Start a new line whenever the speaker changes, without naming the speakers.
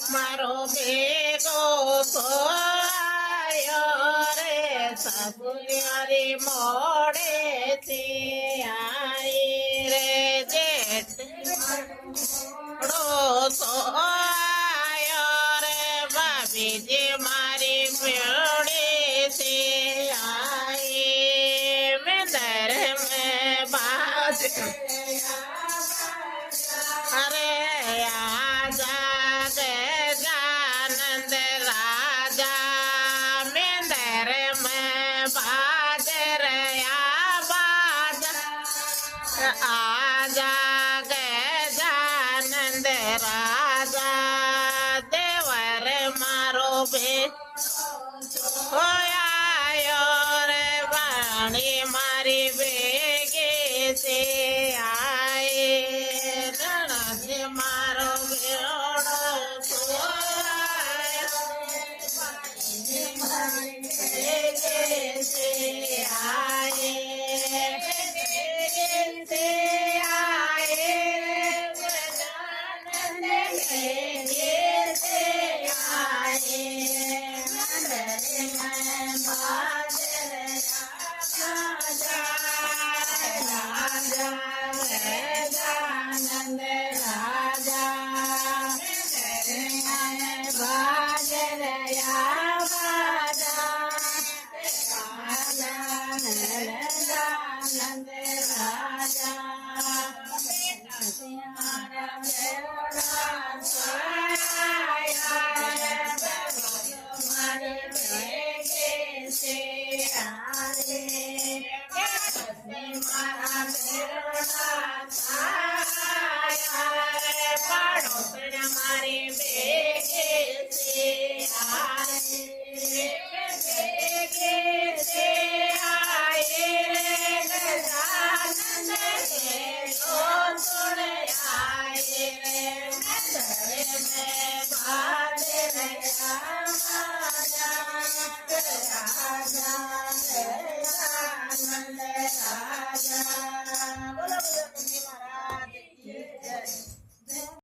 મારો ભેગો સોયો રે સગુનિયારી મોડે થી આઈ રે જેઠ મોડો સોયો રે ભાભીજી મારી મેળી થી આઈ મેદર મેં બાજ અરે આજા દે જાનંદ રાજા મેંદર મેં બાજર બાજા આજા ગે જાનંદ રાજા દેવર મારો બે હોયાયો રે વાણી મારી બેગે છે આય રણજ મારો બેડો સોયાયો મારી બેગે છે આય બેગે છે આય વરદાનંદ બેગે છે આય મારી બે